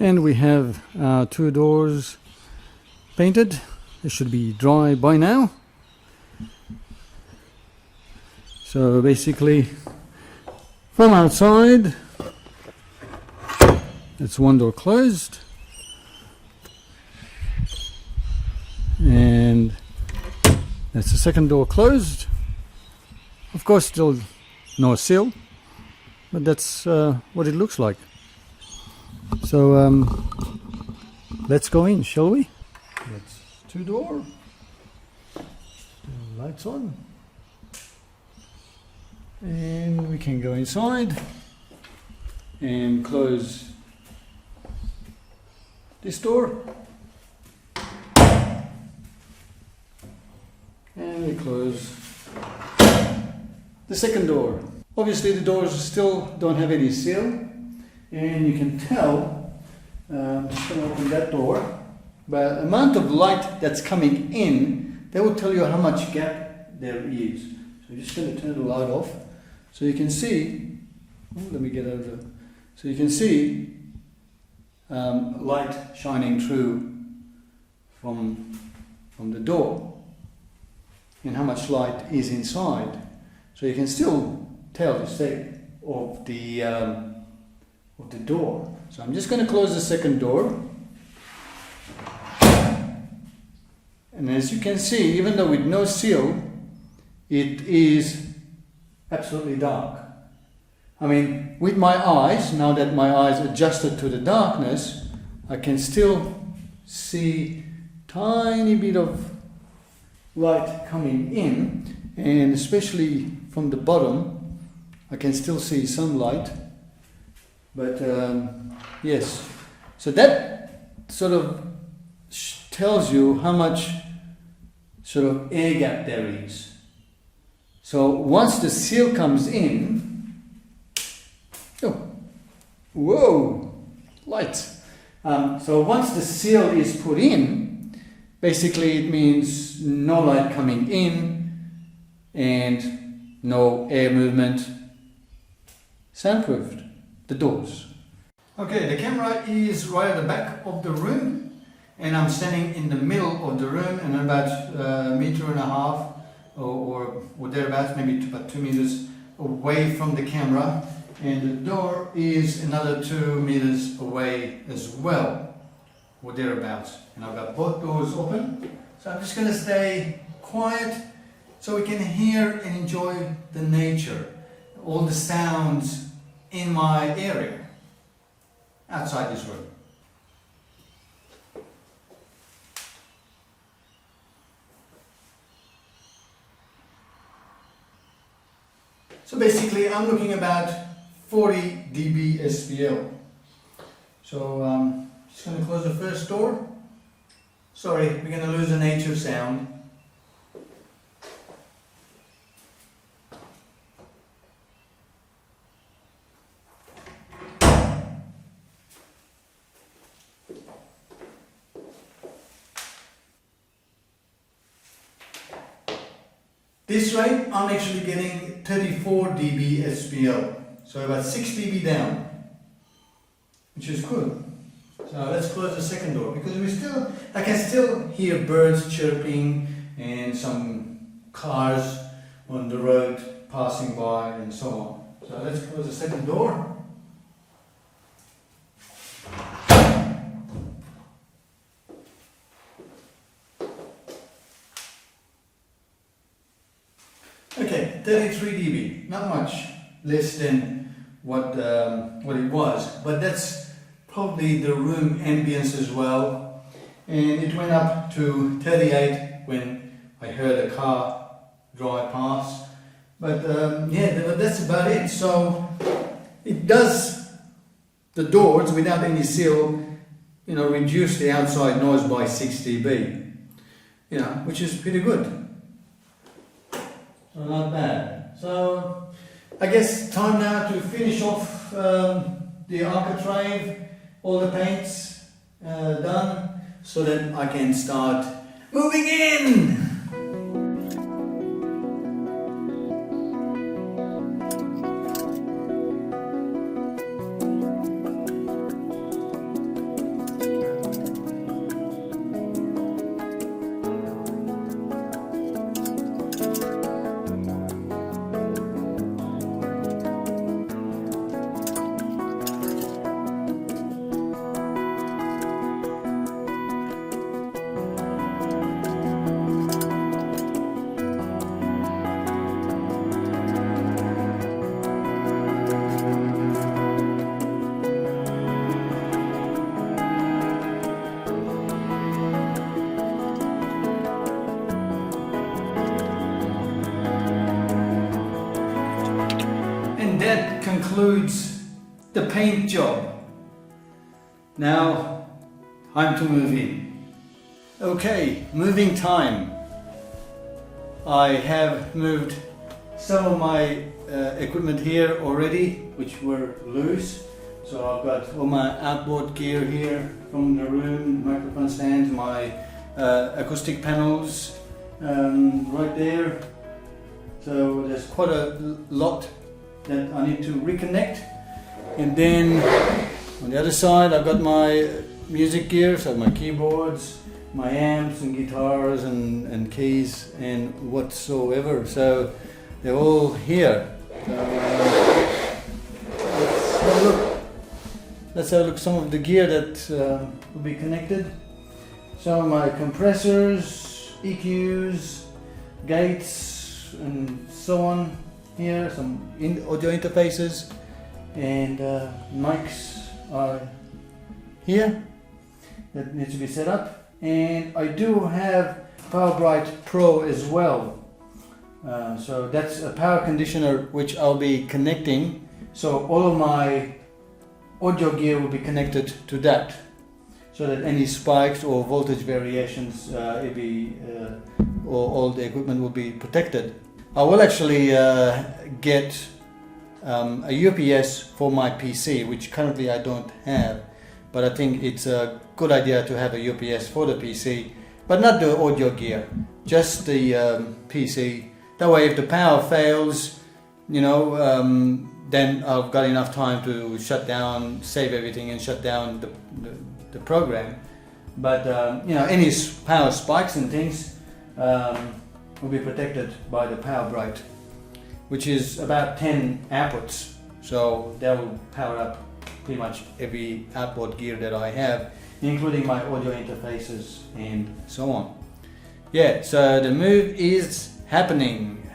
And we have our two doors painted. They should be dry by now. So basically, from outside, that's one door closed, and that's the second door closed. Of course, still no seal, but that's what it looks like. So let's go in, shall we? That's two door. Lights on. And we can go inside and close this door. And we close the second door. Obviously the doors still don't have any seal, and you can tell, I'm just going to open that door, by the amount of light that's coming in, they will tell you how much gap there is. So I'm just going to turn the light off so you can see, let me get over, so you can see light shining through from the door and how much light is inside. So you can still tell the state of the door. So I'm just going to close the second door. And as you can see, even though with no seal, it is absolutely dark. I mean, with my eyes, now that my eyes adjusted to the darkness, I can still see tiny bit of light coming in, and especially from the bottom, I can still see some light. But yes, so that sort of tells you how much sort of air gap there is. So once the seal comes in, oh, whoa, light. So once the seal is put in, basically it means no light coming in and no air movement. Soundproofed the doors. Okay, the camera is right at the back of the room, and I'm standing in the middle of the room and about a meter and a half or thereabouts, maybe about 2 meters away from the camera, and the door is another 2 meters away as well, or thereabouts. And I've got both doors open, so I'm just going to stay quiet so we can hear and enjoy the nature, all the sounds in my area outside this room. So basically I'm looking about 40 dB SPL. So just going to close the first door. Sorry, we're going to lose the nature sound. This rate, I'm actually getting 34 dB SPL, so about 6 dB down, which is good. So let's close the second door, because I can still hear birds chirping and some cars on the road passing by and so on. So let's close the second door. Okay, 33 dB, not much less than what it was, but that's probably the room ambience as well. And it went up to 38 when I heard a car drive past. But yeah, that's about it. So it does, the doors without any seal, reduce the outside noise by 6 dB, which is pretty good. So not bad. So I guess time now to finish off the architrave, all the paints done, so that I can start moving in. concludes the paint job. Now, time to move in. Okay, moving time. I have moved some of my equipment here already, which were loose. So I've got all my outboard gear here from the room, microphone stands, my acoustic panels right there. So there's quite a lot that I need to reconnect. And then on the other side I've got my music gear, so my keyboards, my amps and guitars and keys and whatsoever. So they're all here. So, let's have a look at some of the gear that will be connected. Some of my compressors, EQs, gates and so on here, some audio interfaces, and mics are here that need to be set up. And I do have PowerBright Pro as well. So that's a power conditioner which I'll be connecting. So all of my audio gear will be connected to that, so that any spikes or voltage variations, all the equipment will be protected. I will actually get a UPS for my PC, which currently I don't have, but I think it's a good idea to have a UPS for the PC, but not the audio gear, just the PC. That way if the power fails, you know, then I've got enough time to shut down, save everything and shut down the program. But you know, any power spikes and things will be protected by the PowerBright, which is about 10 outputs. So that will power up pretty much every outboard gear that I have, including my audio interfaces and so on. Yeah, so the move is happening.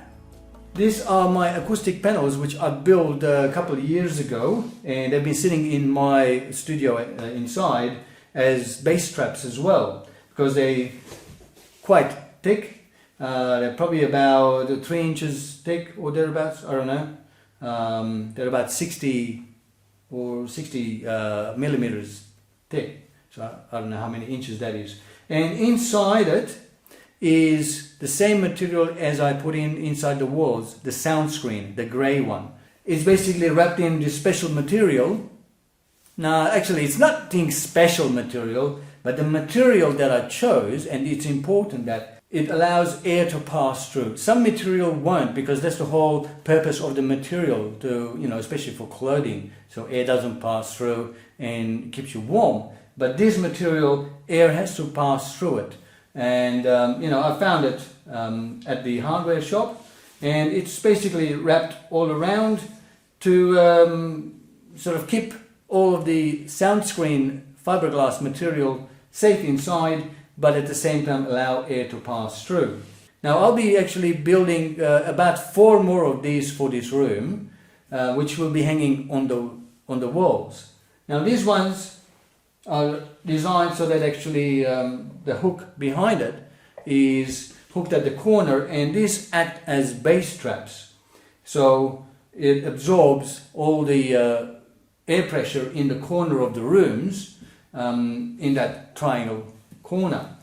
These are my acoustic panels, which I built a couple of years ago, and they've been sitting in my studio inside as bass traps as well, because they're quite thick. They're probably about 3 inches thick or thereabouts, I don't know. They're about 60 millimeters thick, so I don't know how many inches that is. And inside it is the same material as I put inside the walls, the sound screen, the grey one. It's basically wrapped in this special material. Now actually it's not special material, but the material that I chose, and it's important that it allows air to pass through. Some material won't, because that's the whole purpose of the material, to, you know, especially for clothing, so air doesn't pass through and keeps you warm. But this material, air has to pass through it. And you know, I found it at the hardware shop, and it's basically wrapped all around to sort of keep all of the sound screen fiberglass material safe inside, but at the same time allow air to pass through. Now I'll be actually building about 4 more of these for this room, which will be hanging on the walls. Now these ones are designed so that actually the hook behind it is hooked at the corner, and these act as bass traps. So it absorbs all the air pressure in the corner of the rooms, in that triangle corner.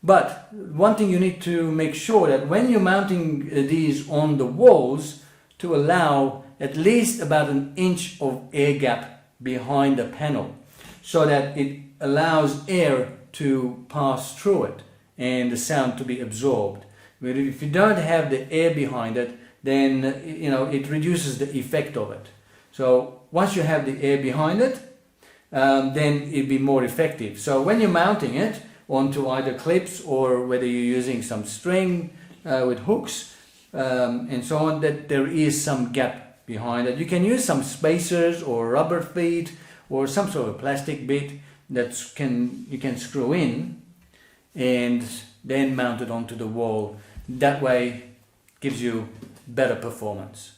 But one thing you need to make sure that when you're mounting these on the walls, to allow at least about 1 inch of air gap behind the panel, so that it allows air to pass through it and the sound to be absorbed. But if you don't have the air behind it, then you know, it reduces the effect of it. So once you have the air behind it, then it'll be more effective. So when you're mounting it onto either clips, or whether you're using some string with hooks and so on, that there is some gap behind it. You can use some spacers or rubber feet or some sort of plastic bit that you can screw in and then mount it onto the wall. That way gives you better performance.